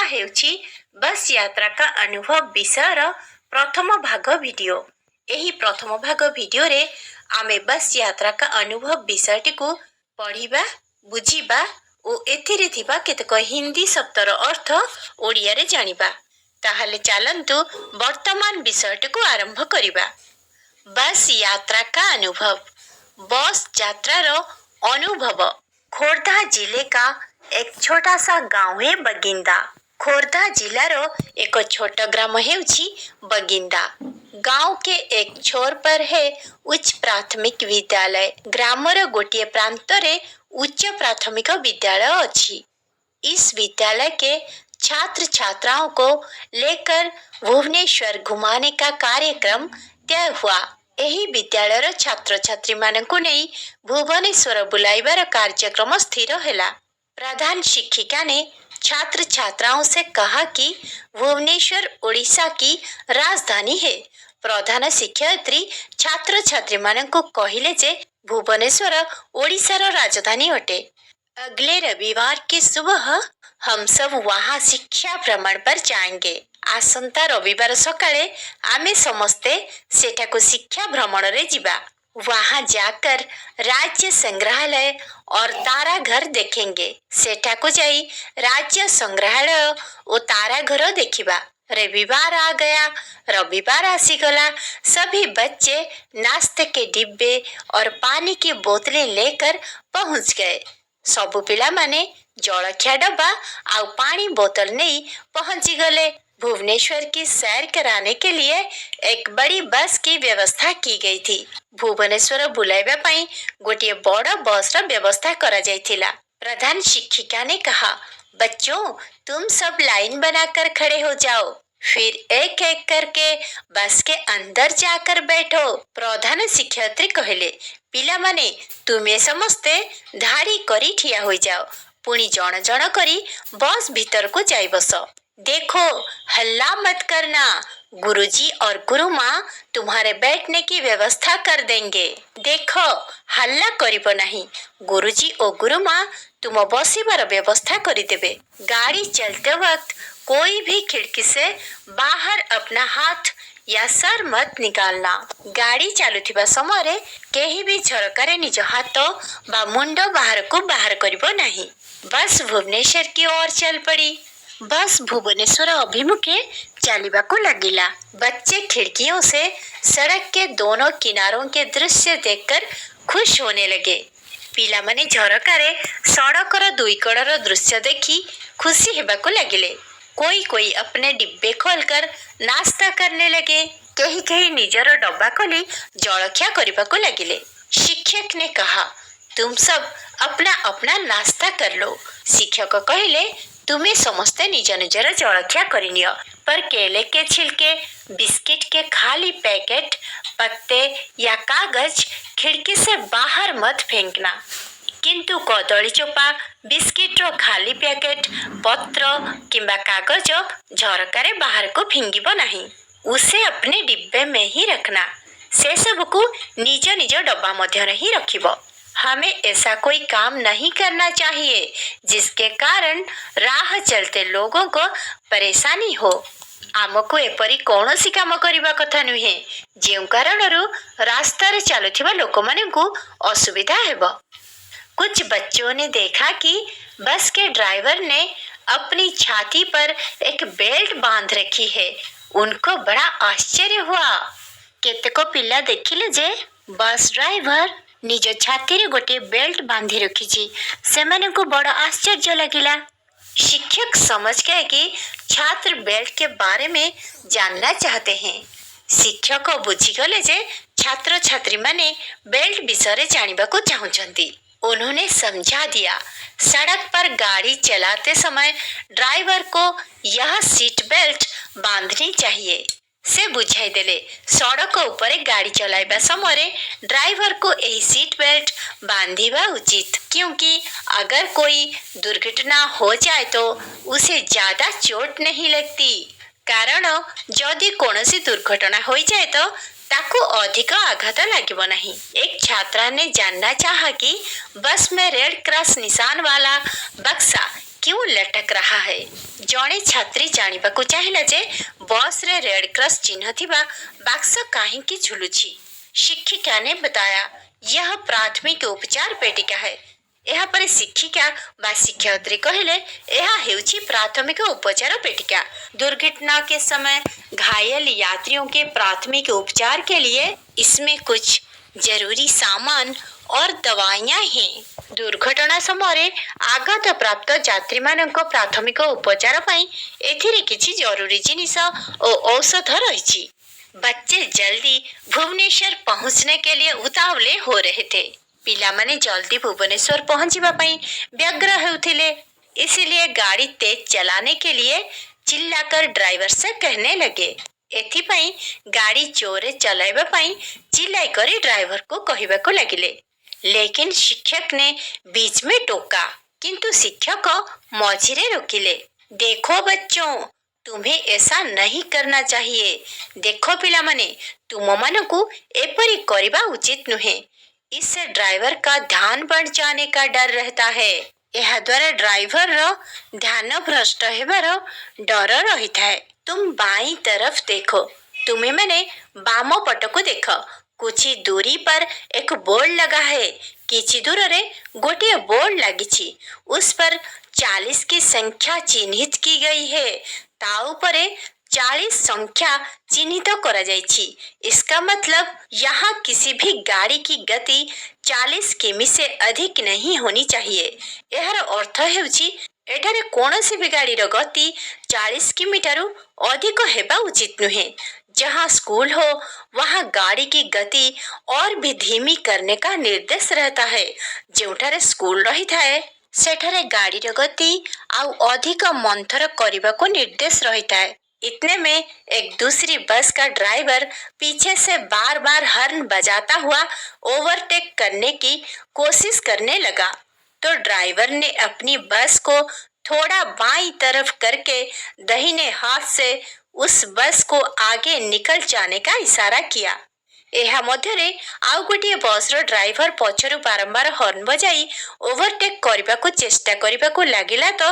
ହେଉଛି ବସ୍ ଯାତ୍ରା କା ଅନୁଭବ ବିଷୟର ପ୍ରଥମ ଭାଗ ଭିଡ଼ିଓ। ଏହି ପ୍ରଥମ ଭାଗ ଭିଡ଼ିଓରେ ଆମେ ବସ୍ ଯାତ୍ରା କା ଅନୁଭବ ବିଷୟଟିକୁ ପଢ଼ିବା, ବୁଝିବା ଓ ଏଥିରେ ଥିବା କେତେକ ହିନ୍ଦୀ ଶବ୍ଦର ଅର୍ଥ ଓଡ଼ିଆରେ ଜାଣିବା। ତାହେଲେ ଚାଲନ୍ତୁ ବର୍ତ୍ତମାନ ବିଷୟଟିକୁ ଆରମ୍ଭ କରିବା। बस यात्रा का अनुभव। बस यात्रार अनुभव। खोर्धा जिले का एक छोटा सा गांव है बगिंदा। खोर्धा जिलार एक छोट ग्राम हेउछि बगिंदा। गांव के एक छोर पर है उच्च प्राथमिक विद्यालय। ग्रामर गोटिए प्रांतरे उच्च प्राथमिक विद्यालय अछि। इस विद्यालय के छात्र छात्राओं को लेकर भुवनेश्वर घुमाने का कार्यक्रम तय हुआ। ଏହି ବିଦ୍ୟାଳୟର ଛାତ୍ରଛାତ୍ରୀମାନଙ୍କୁ ନେଇ ଭୁବନେଶ୍ୱର ବୁଲାଇବାର कार्यक्रम स्थिर ହେଲା। प्रधान शिक्षिका ने छात्र छात्राओं से कहा कि भुवनेश्वर उड़ीसा की राजधानी है। प्रधान शिक्षयित्री छात्र छात्री मानक कहले जे भुवनेश्वर ओडिशार राजधानी अटे। अगले रविवार की सुबह हम सब वहाँ शिक्षा भ्रमण पर जाएंगे। आसंता रविवार सकाळे आमे समस्ते सेठाको शिक्षा भ्रमण रे जिबा। वहाँ जाकर राज्य संग्रहालय और तारा घर देखेंगे। सेठाको जाई राज्य संग्रहालय और तारा घर देखिबा। रविवार आ गया, रविवार आसीगला। सभी बच्चे नाश्ते के डिब्बे और पानी की बोतलें लेकर पहुंच गए। सबु पिला माने जलखिया डब्बा आउ पानी बोतल नहीं पहुंची गले। भुवनेश्वर की सैर कराने के लिए एक बड़ी बस की व्यवस्था की गई थी। भुवनेश्वर बुलाइबा पई गोटिए बड़ बस र व्यवस्था करा जाइथिला। प्रधान शिक्षिका ने कहा, बच्चों तुम सब लाइन बनाकर खड़े हो जाओ, फिर एक एक करके बस के अंदर जाकर बैठो। प्रधान शिक्षयित्री कहले, पिला माने तुमे समस्ते धाड़ी करी ठिया हो जाओ, पुणी जण जण करी बस भीतर को जाई बस। देखो हल्ला मत करना, गुरुजी और गुरु माँ तुम्हारे बैठने की व्यवस्था कर देंगे। देखो हल्ला करिबो नहीं, गुरुजी और गुरु माँ तुम बसिबार व्यवस्था करी देबे। गाड़ी चलते वक्त कोई भी खिड़की से बाहर अपना हाथ या सर मत निकालना। गाड़ी चलुथिबा समय रे केही भी झरकारे निज हाथ बा मुंड बाहर को बाहर करिबो नहीं। बस भुवनेश्वर की ओर चल पड़ी। बस भुवनेश्वर अभिमुखे चलिबाको लगिला। बच्चे खिड़कियों से सड़क के दोनों किनारों के दृश्य देखकर खुश होने लगे। पिला माने झरकारे सड़कर दुई कड़र दृश्य देखी खुशी हेबाको लगिले। कोई कोई अपने डिब्बे खोलकर नाश्ता करने लगे। कहीं कहीं निजर डब्बा खोली जलखिया करबाको लगिले। शिक्षक ने कहा, तुम सब अपना अपना नाश्ता कर लो। शिक्षक कहले, तुम्हें समस्ते निज निजर जलखिया करिनियो, पर केले के छिलके, बिस्किट के खाली पैकेट, पत्ते या कागज खिड़की से बाहर मत फेंकना। किंतु कदली चोपा, बिस्किट रो खाली पैकेट, पत्र किंबा कागज झरकारे बाहर को फिंगिबो नहीं। उसे अपने डिब्बे में ही रखना। से सब को निज निज डब्बा मध्य ही रखिबो। हमें ऐसा कोई काम नहीं करना चाहिए जिसके कारण राह चलते लोगों को परेशानी हो। आमको एपरी कौनसी काम करिबा कथा नुहे जेउ कारणरू रास्तार चलुथिबा लोकमानंकु असुविधा हेबो। कुछ बच्चों ने देखा कि बस के ड्राइवर ने अपनी छाती पर एक बेल्ट बांध रखी है। उनको बड़ा आश्चर्य हुआ। केतेको पिला देखिले जे बस ड्राइवर निज छाती रे गोटे बेल्ट बांधी रखी। सेमाने को बड़ा आश्चर्य लगिला। शिक्षक समझ गए कि छात्र बेल्ट के बारे में जानना चाहते हैं। शिक्षक बुझीगले जे छात्र छात्री माने बेल्ट विषय जानिबा को चाहुचंती। उन्होंने समझा दिया, सड़क पर गाड़ी चलाते समय ड्राइवर को यह सीट बेल्ट बांधनी चाहिए। से बुझाई देले, सड़क ऊपर गाड़ी चलाइबा समय ड्राइवर को यही सीट बेल्ट बांधिबा उचित, क्योंकि अगर कोई दुर्घटना हो जाए तो उसे ज्यादा चोट नहीं लगती। कारण जदि कौनसी दुर्घटना हो जाए तो ताको अधिक आघात लागिबो नहीं। एक छात्रा ने जानना चाहा कि बस में रेड क्रॉस निशान वाला बक्सा क्यों लटक रहा है? जड़े छात्री जानिबाकु चाहिला जे बस रे रेड क्रॉस चिन्ह थिबा बाक्स काहेकि झुलुछि। शिक्षिका ने बताया, यह प्राथमिक उपचार पेटिका है। ଏହା ପରେ ଶିକ୍ଷିକା ବା ଶିକ୍ଷୟିତ୍ରୀ କହିଲେ, ଏହା ହେଉଛି प्राथमिक उपचार पेटिका। दुर्घटना के समय घायल यात्रियों के प्राथमिक उपचार के लिए इसमें कुछ जरूरी सामान और दवाइयां हैं। दुर्घटना समय आघात प्राप्त यात्री मानक प्राथमिक उपचार पाई एथिरे किछि जरूरी जिनिस और औषध रहिछि। बच्चे जल्दी भुवनेश्वर पहुंचने के लिए उतावले हो रहे थे। पिलामाने जल्दी भुवनेश्वर पहुंचीबा पई व्यग्र हेउथिले, इसलिए गाड़ी तेज चलाने के लिए चिल्लाकर ड्राइवर से कहने लगे। एथिपाई गाड़ी जोरे चलाइबा पई चिल्लाई करी ड्राइवर को कहिबाको लागिले। लेकिन शिक्षक ने बीच में टोका, किंतु शिक्षक मझिरे रोकिले। देखो बच्चों, तुम्हें ऐसा नहीं करना चाहिए। देखो पिलामाने, तुम मानकु एपरी करिबा उचित नुहे। इससे ड्राइवर का ध्यान बढ़ जाने का डर रहता है। यह द्वारा ड्राइवर रो ध्यान भ्रष्ट हेबार डर रही है। तुम बाई तरफ देखो, तुम्हें मैंने बाम पट को देख। कुछ दूरी पर एक बोर्ड लगा है। किछि दूर रे गोटे बोर्ड लगी, उस पर 40 की संख्या चिन्हित की गई है। ता ऊपरे 40 संख्या चिन्हित करा जाइछि। इसका मतलब यहाँ किसी भी गाड़ी की गति 40 किमी से अधिक नहीं होनी चाहिए। यह अर्थ हेउछि एठारे कौनसी भी गाड़ीर गति 40 किमी ठारू अधिक हेबा उचित नुहे। जहाँ स्कूल हो वहाँ गाड़ी की गति और भी धीमी करने का निर्देश रहता है। जोठारे स्कूल रही थाए सेठारे गाड़ीर गति आउ अधिक मंथर करने को निर्देश रही थाए। इतने में एक दूसरी बस का ड्राइवर पीछे से बार बार हॉर्न बजाता हुआ ओवरटेक करने की कोशिश करने लगा, तो ड्राइवर ने अपनी बस को थोड़ा बाईं तरफ करके दाहिने हाथ से उस बस को आगे निकल जाने का इशारा किया। ଏହା ମଧ୍ୟରେ ଆଉ ଗୋଟିଏ ବସ୍ର ଡ୍ରାଇଭର ପଛରୁ ବାରମ୍ବାର ହର୍ନ ବଜାଇ ଓଭରଟେକ୍ କରିବାକୁ ଚେଷ୍ଟା କରିବାକୁ ଲାଗିଲା, ତ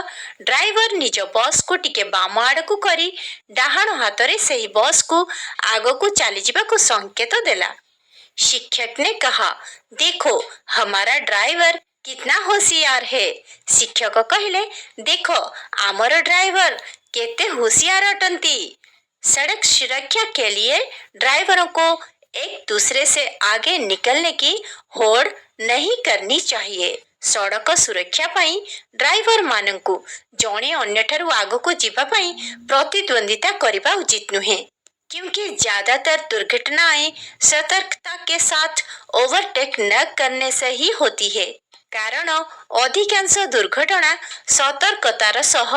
ଡ୍ରାଇଭର ନିଜ ବସ୍କୁ ଟିକେ ବାମ ଆଡ଼କୁ କରି ଡାହାଣ ହାତରେ ସେହି ବସ୍କୁ ଆଗକୁ ଚାଲିଯିବାକୁ संकेत देला। शिक्षक ने कहा, देखो हमारा ड्राइवर कितना होशियार है। शिक्षक कहले, देखो आमर ड्राइवर केते होशियार अटंती। सड़क सुरक्षा के लिए ड्राइवरों को एक दूसरे से आगे निकलने की होड़ नहीं करनी चाहिए। सड़क सुरक्षा पाई ड्राइवर मानंकु जणे अन्यठारु आगको जीवा पाई प्रतिद्वंदिता करबा उचित नुहे, क्योंकि ज्यादातर दुर्घटनाएं सतर्कता के साथ ओवरटेक न करने से ही होती है। कारण अधिकांश दुर्घटना सतर्कतार सह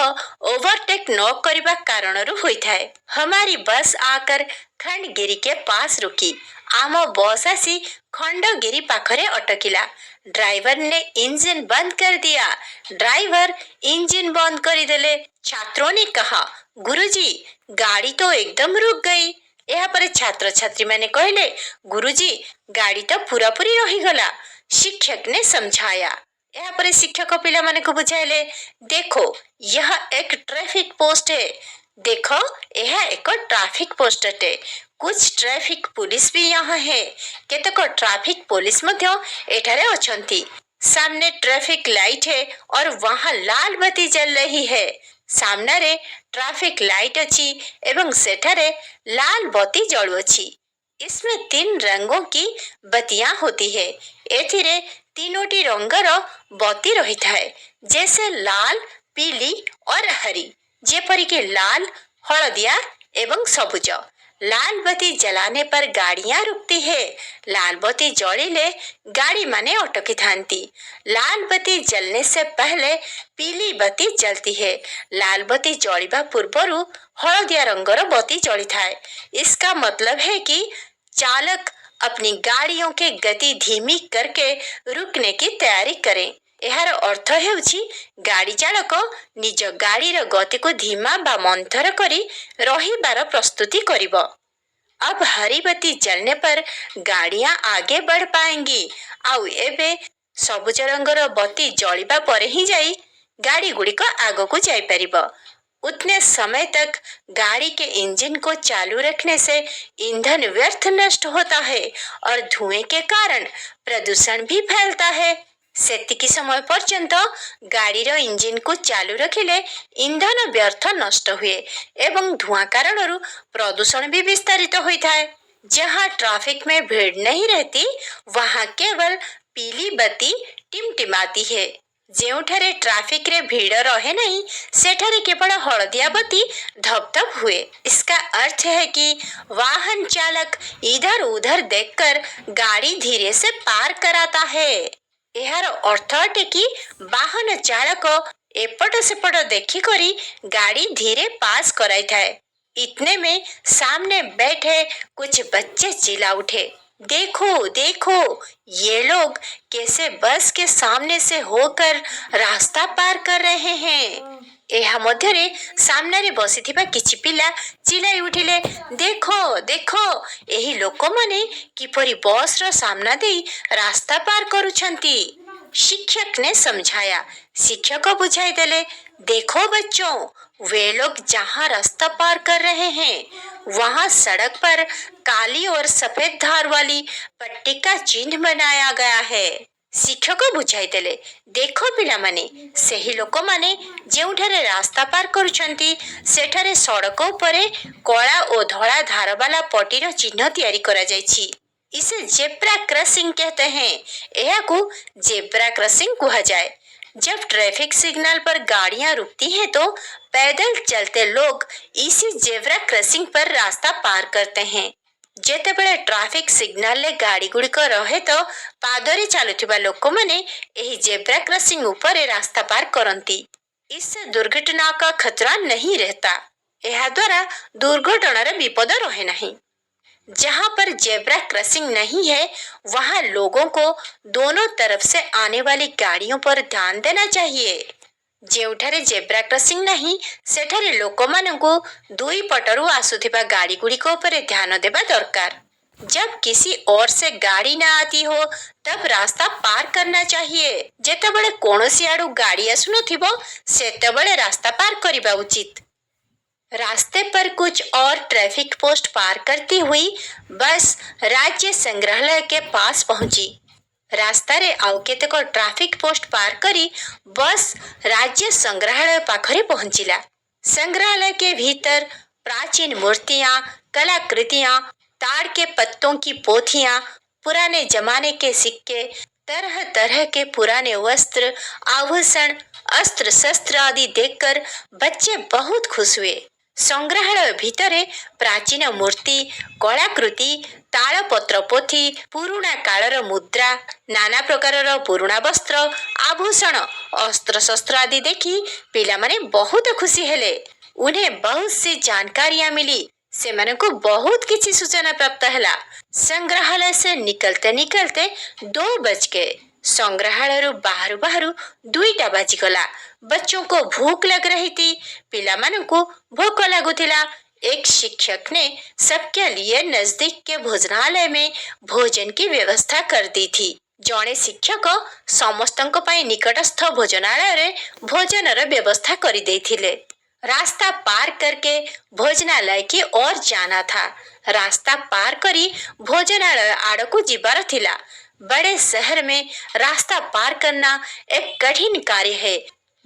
ओवरटेक न करबा कारणरू होइथाए। हमारी बस आकर खंडगिरी के पास रुकी। आम बस आसी खंडगिरी पाखरे अटकिला। ड्राइवर ने इंजन बंद कर दिया। ड्राइवर इंजन बंद कर देले। छात्रों ने कहा, गुरुजी गाड़ी तो एकदम रुक गई। यह पर छात्र छात्री मैंने कहले, गुरुजी गाड़ी तो पूरा पूरी रही गला। शिक्षक ने समझाया। यह पर शिक्षक पिला माने को बुझाइले, देखो यह एक ट्रैफिक पोस्ट है। देखो यह एक ट्रैफिक पोस्ट है। कुछ ट्रैफिक पुलिस भी यहाँ है। केतक ट्रैफिक पुलिस मध्य एठारे अछंती। सामने ट्रैफिक लाइट है और वहाँ लाल बत्ती जल रही है। सामने रे ट्रैफिक लाइट अच्छी एवं सेठारे लाल बत्ती जलु अच्छी। इसमें 3 रंगों की बत्तियां होती है। एथिरे तीनोटी रंगर बत्ती रही है, जैसे लाल, पीली और हरी। जेपरिक लाल, हलदिया एवं सबुज। लाल बत्ती जलाने पर गाड़ियां रुकती है। लाल बत्ती जलिले गाड़ी माने अटकी थांती। लाल बत्ती जलने से पहले पीली बत्ती जलती है। लाल बत्ती जलिबा पूर्वरु हलदिया रंगर बत्ती जली थाए। इसका मतलब है कि चालक अपनी गाड़ियों के गति धीमी करके रुकने की तैयारी करें। एहार अर्थ हेउछि गाड़ी चालक निज गाड़ीर गति को धीमा बा मंथर करी रहिबार प्रस्तुति करिबो। अब हरी बत्ती जलने पर गाड़ियां आगे बढ़ पाएंगी। आउ एबे सबुज रंगर बत्ती जलिबा पर ही जाई गाड़ी गुड़िक आगको जाइपारिब। उतने समय तक गाड़ी के इंजन को चालू रखने से ईंधन व्यर्थ नष्ट होता है और धुएं के कारण प्रदूषण भी फैलता है। सेतिकी समय पर्यंत गाड़ीर इंजन को चालू रखिले ईंधन व्यर्थ नष्ट हुए एवं धुआं कारण प्रदूषण भी विस्तारित होता है। जहाँ ट्रैफिक में भीड़ नहीं रहती वहाँ केवल पीली बत्ती टिमटिमाती है। ଯେଉଁଠାରେ ट्रैफिक भीड़ रहे नहीं सेठारे केवल हलदिया बत्ती धपधप हुए। इसका अर्थ है कि वाहन चालक इधर उधर देखकर गाड़ी धीरे से पार कराता है। एहार अर्थ अटे कि वाहन चालक एपट सेपट देखी करी गाड़ी धीरे पास कराई थाए। इतने में सामने बैठे कुछ बच्चे चिल्ला उठे, देखो देखो ये लोग कैसे बस के सामने से होकर रास्ता पार कर रहे हैं। ଏହା ମଧ୍ୟରେ ସାମ୍ନାରେ ବସିଥିବା କିଛି ପିଲା ଚିଲାଇ ଉଠିଲେ, ଦେଖ ଦେଖ ଏହି ଲୋକମାନେ କିପରି ବସର ସାମ୍ନା ଦେଇ ରାସ୍ତା ପାର କରୁଛନ୍ତି। शिक्षक ने समझाया। शिक्षक बुझाई देले, देखो बच्चों, वे लोग जहाँ रास्ता पार कर रहे हैं वहाँ सड़क पर काली और सफेद धार वाली पट्टी का चिन्ह बनाया गया है। शिक्षक बुझाई देले, देखो पिलामाने, ସେହି ଲୋକମାନେ ଯେଉଁଠାରେ ରାସ୍ତା ପାର କରୁଛନ୍ତି ସେଠାରେ ସଡ଼କ ଉପରେ କଳା ଓ ଧଳା ଧାରବାଲା ପଟିର ଚିହ୍ନ ତିଆରି କରାଯାଇଛି। इसे जेब्रा क्रॉसिंग कहते हैं। यह को जेब्रा क्रॉसिंग कहा जाए। जब ट्रैफिक सिग्नल पर गाड़ियां रुकती हैं तो पैदल चलते लोग इसी जेब्रा क्रॉसिंग पर रास्ता पार करते हैं। जेतेबेले ट्रैफिक सिग्नल ले गाड़ी गुड़िक रहे तो पादरे चलुथिबा लोक माने एही जेब्रा क्रॉसिंग ऊपर रास्ता पार करती। इससे दुर्घटना का खतरा नहीं रहता। यह द्वारा दुर्घटनार विपद रहे नहीं। जहाँ पर जेब्रा क्रॉसिंग नहीं है वहाँ लोगों को दोनों तरफ से आने वाली गाड़ियों पर ध्यान देना चाहिए। ଯେଉଁଠାରେ जेब्रा क्रॉसिंग नहीं सेठारे ଲୋକମାନଙ୍କୁ दुई पटरू आसुथिबा गाड़ी गुड़िक ଉପରେ ध्यान देवा दरकार। जब किसी और से गाड़ी न आती हो तब रास्ता पार करना चाहिए। जेतेबेले कोनोसी आडू गाड़ी आसुनथिबो सेतेबेले रास्ता पार करिबा उचित। रास्ते पर कुछ और ट्रैफिक पोस्ट पार करती हुई बस राज्य संग्रहालय के पास पहुंची। रास्तारे आउ केतेक ट्रैफिक पोस्ट पार करी बस राज्य संग्रहालय पाखरे पहुंचिला। संग्रहालय के भीतर प्राचीन मूर्तियां, कलाकृतियां, ताड़ के पत्तों की पोथियां, पुराने जमाने के सिक्के, तरह तरह के पुराने वस्त्र, आभूषण, अस्त्र शस्त्र आदि देखकर बच्चे बहुत खुश हुए। संग्रहालय भितरे प्राचीन मूर्ति, कलाकृति, तालपत्र पोथी, पुरुणा कालर मुद्रा, नाना प्रकारर पुरुणा वस्त्र, आभूषण, अस्त्र शस्त्र आदि देखी पिलामाने बहुत खुशी हेले। उन्हें बहुत सी जानकारियां मिली। सेमानकु बहुत किसी सूचना प्राप्त हैला। संग्रहालय से निकलते निकलते 2 बज गए। संग्रहालय बाहरु बाहरु 2टा बाजिगला। बच्चों को भूख लग रही थी। पिलामानों को भूख लगुथिला। एक शिक्षक ने सबके लिए नजदीक के भोजनालय में भोजन की व्यवस्था कर दी थी। जड़े शिक्षक समस्तों पाई निकटस्थ भोजनालय रे भोजनर व्यवस्था कर देथिले। रास्ता पार करके भोजनालय की ओर जाना था। रास्ता पार करी भोजनालय आड़कू जीवार थिला। बड़े शहर में रास्ता पार करना एक कठिन कार्य है।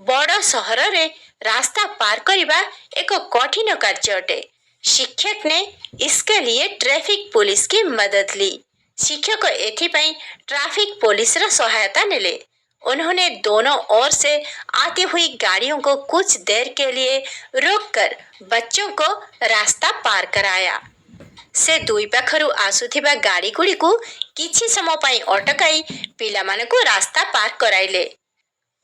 बड़ सहर रे रास्ता पार करिबा एक कठिन कार्य अटे। शिक्षक ने इसके लिए ट्रैफिक पुलिस की मदद ली। शिक्षक एथिपाई ट्रैफिक पुलिस रा सहायता नेले। उन्होंने दोनों ओर से आती हुई गाड़ियों को कुछ देर के लिए रोककर बच्चों को रास्ता पार कराया। से दुई पाखरु आसुथिबा गाड़ी गुड़ी को किछि समय पाई अटकाई पिलामानकु रास्ता पार कराइले।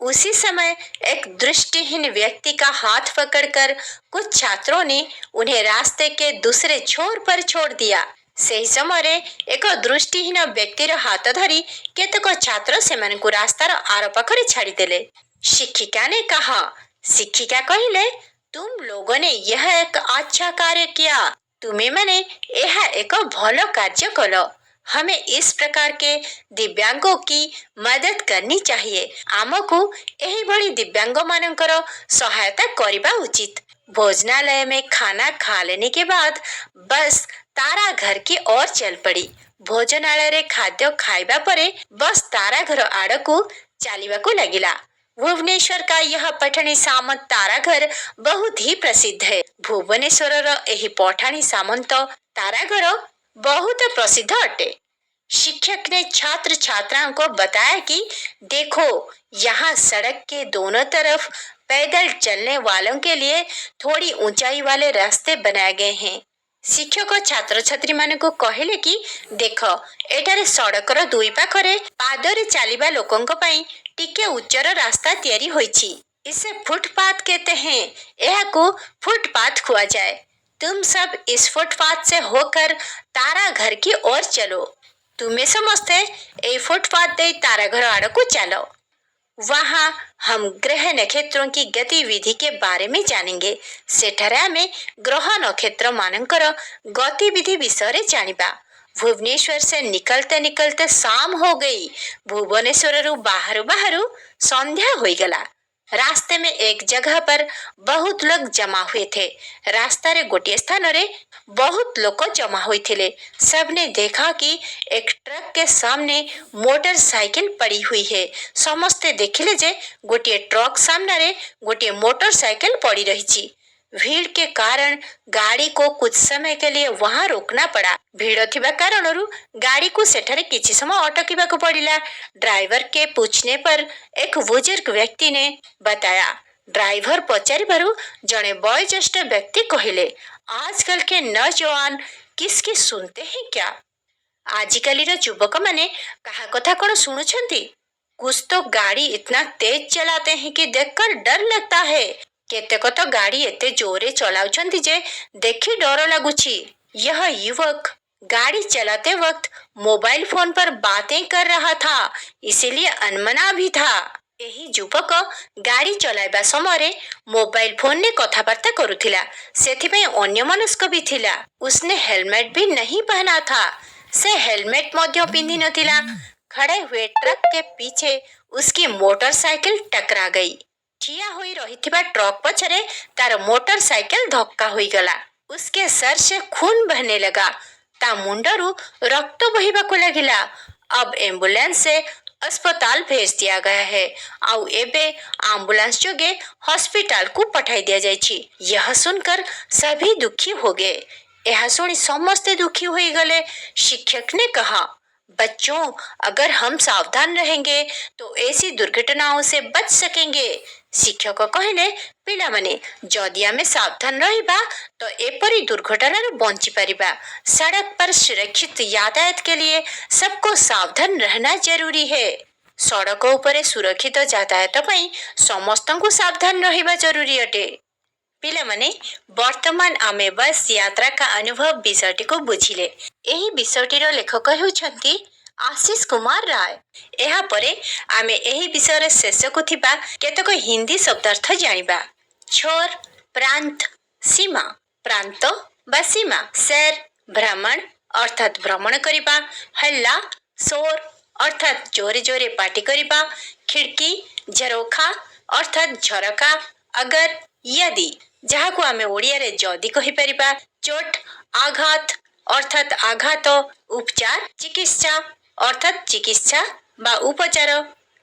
उसी समय एक दृष्टिहीन व्यक्ति का हाथ पकड़कर कुछ छात्रों ने उन्हें रास्ते के दूसरे छोर पर छोड़ दिया। सही समय एक दृष्टिहीन व्यक्तिर हाथ धरी केतक छात्र सेमानकु रास्तार आर पाखरे छाड़ी देले। शिक्षिका ने कहा, शिक्षिका कहिले, तुम लोगों ने यह एक अच्छा कार्य किया। तुम्हें माने यह एक भलो कार्य कलो। हमें इस प्रकार के दिव्यांगों की मदद करनी चाहिए। आमको एही भली दिव्यांग मानकर सहायता करने उचित। भोजनालय में खाना खा लेने के बाद बस तारा घर की ओर चल पड़ी। भोजनालय रे खाद्य खाइबा परे बस तारा घर आड़कू चालिबाकू लगिला। भुवनेश्वर का यह पठाणी सामंत तारा घर बहुत ही प्रसिद्ध है। भुवनेश्वर यही पठाणी सामंत तारा घर बहुत प्रसिद्ध अटे। शिक्षक ने छात्र छात्राओं को बताया कि देखो, यहाँ सड़क के दोनों तरफ पैदल चलने वालों के लिए थोड़ी ऊंचाई वाले रास्ते बनाए गए हैं। शिक्षक छात्र छात्री मान को कहले कि देख, एठारे सड़कर दुई पाखरे पादरे चलिबा लोकों पई टिके उच्चर रास्ता तैयारी होईछि। इसे फुटपाथ कहते हैं। यह को फुटपाथ खुआ जाए। तुम सब इस फुटपाथ से होकर तारा घर की ओर चलो। तुम्हें समझते ए फुटपाथ दे तारा घर आड़ को चलो। वहाँ हम ग्रह नक्षत्रों की गतिविधि के बारे में जानेंगे। सेठारे आमे ग्रह नक्षत्र मानकर गतिविधि विषय जानिबा। भुवनेश्वर से निकलते निकलते शाम हो गई। भुवनेश्वर बाहरु बाहरु संध्या हो गला। रास्ते में एक जगह पर बहुत लोग जमा हुए थे। रास्ता रे गोटे स्थान रे बहुत लोग जमा हुए थे। सबने देखा कि एक ट्रक के सामने मोटरसाइकिल पड़ी हुई है। समस्ते देखिले जे गोटे ट्रक सामने रे गोटे मोटरसाइकिल पड़ी रही। भीड़ के कारण गाड़ी को कुछ समय के लिए वहां रोकना पड़ा। भीड़ थिबा कारणरू गाड़ी को सेठारे किछि समय अटकीबाकू पड़िला। ड्राइवर के पूछने पर एक बुजुर्ग व्यक्ति ने बताया। ड्राइवर पचारिबारु जड़े वयोज्येष्ठ व्यक्ति कहले, आजकल के नौजवान किसकी सुनते हैं क्या? आजिकाली युवक माने कहा कथा कौन सुनुछंती? कुछ तो गाड़ी इतना तेज चलाते हैं कि देखकर डर लगता है। केतेक तो गाड़ी एते जोरे चलाउछंती जे देखी डर लगुछि। यह युवक गाड़ी चलाते वक्त मोबाइल फोन पर बातें कर रहा था, इसीलिए अनमना भी था। यही युवक गाड़ी चलाइबा समय मोबाइल फोन ने कथाबार्ता करुथिला, सेथिପାଇଁ अन्यमनस्क भी थिला। उसने हेलमेट भी नहीं पहना था। से हेलमेट मध्य पिंधि नथिला। खड़े हुए ट्रक के पीछे उसकी मोटरसाइकिल टकरा गई। ठिया होई रहिथिबा ट्रक पछरे तार मोटरसाइकिल धक्का होई गला। उसके सर से खून बहने लगा। ता मुंडरू रक्त बहिबाकू लगिला। अब एम्बुलेंस से अस्पताल भेज दिया गया है। आउ एबे एम्बुलेंस जोगे हॉस्पिटल को पठाई दिया जायछि। यह सुनकर सभी दुखी हो गए। यह सुनी समस्ते दुखी हो गले। शिक्षक ने कहा, बच्चों, अगर हम सावधान रहेंगे तो ऐसी दुर्घटनाओं से बच सकेंगे। शिक्षक कहले, पिला माने जदि आमे सावधान रहिबा तो एपरी दुर्घटना बंची परिबा। सड़क पर सुरक्षित यातायात के लिए सबको सावधान रहना जरूरी है। सड़क उपरे सुरक्षित यातायात पई समस्तन को सावधान रहिबा जरूरी अटे। पिला माने वर्तमान आमे बस यात्रा का अनुभव विषयटी को बुझिले। एही विषयटीर लेखक हेउछंती आशीष कुमार राय। एहा परे आमे एही विषय रे शेष को थिबा केतक हिंदी शब्दार्थ जानिबा। छोर, प्रांत, सीमा। प्रांत बा सीमा। शहर, भ्रमण अर्थात भ्रमण करिबा। हल्ला, शोर अर्थात जोरे जोरे पाटी करिबा। खिड़की, झरोखा अर्थात झरका। अगर, यदि जहाँ को आमे ओडिया रे जदि कहि परिबा। चोट, आघात अर्थात आघात। उपचार, चिकित्सा अर्थात चिकित्सा बा उपचार।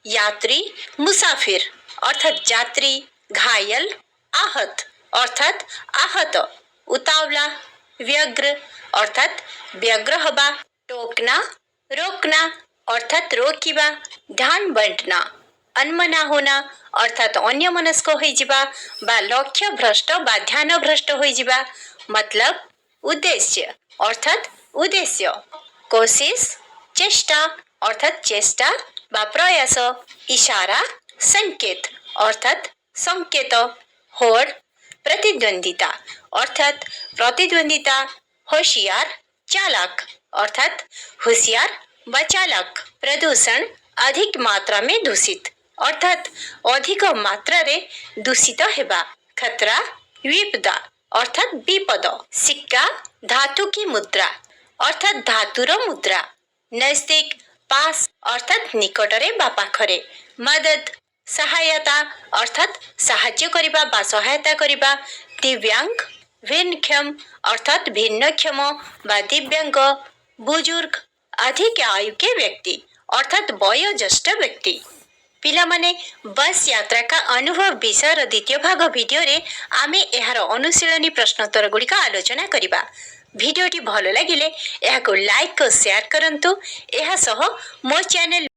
यात्री, मुसाफिर अर्थात यात्री। घायल, आहत अर्थात आहत। उतावला, व्यग्र अर्थात व्यग्र हबा। टोकना, रोकना अर्थात रोकिबा। ध्यान बंटना, अनमना होना अर्थात अन्यमनस्क होई जिबा बा लक्ष्य भ्रष्ट बा ध्यान भ्रष्ट होई जिबा। मतलब उद्देश्य अर्थात उद्देश्य। कोशिश, चेष्टा अर्थात चेष्टा बा प्रयास। इशारा, संकेत अर्थात संकेत। होड़, प्रतिद्वंदिता अर्थात प्रतिद्वंदिता। होशियार, चालाक अर्थात होशियार व चालाक। प्रदूषण, अधिक मात्रा में दूषित अर्थात अधिक मात्रा रे दूषित हेबा। खतरा, विपदा अर्थात विपद। सिक्का, धातु की मुद्रा अर्थात धातुर मुद्रा। नजदीक पास अर्थात निकटरे बा पाखरे मदद सहायता अर्थात साहाय्य करिबा बा सहायता करिबा दिव्यांग भिन्नक्षम अर्थात भिन्नक्षम बा दिव्यांग बुजुर्ग अधिक आयु के व्यक्ति अर्थात वयोज्येष्ठ व्यक्ति पिलामाने बस यात्रा का अनुभव विषय द्वितीय भाग भिडियो रे आमे एहार अनुशीलनी प्रश्नोत्तर गुड़िक आलोचना करिबा। भिडियोटी भल लागिले एहाको लाइक और शेयर करंतु एहा सह मो चैनल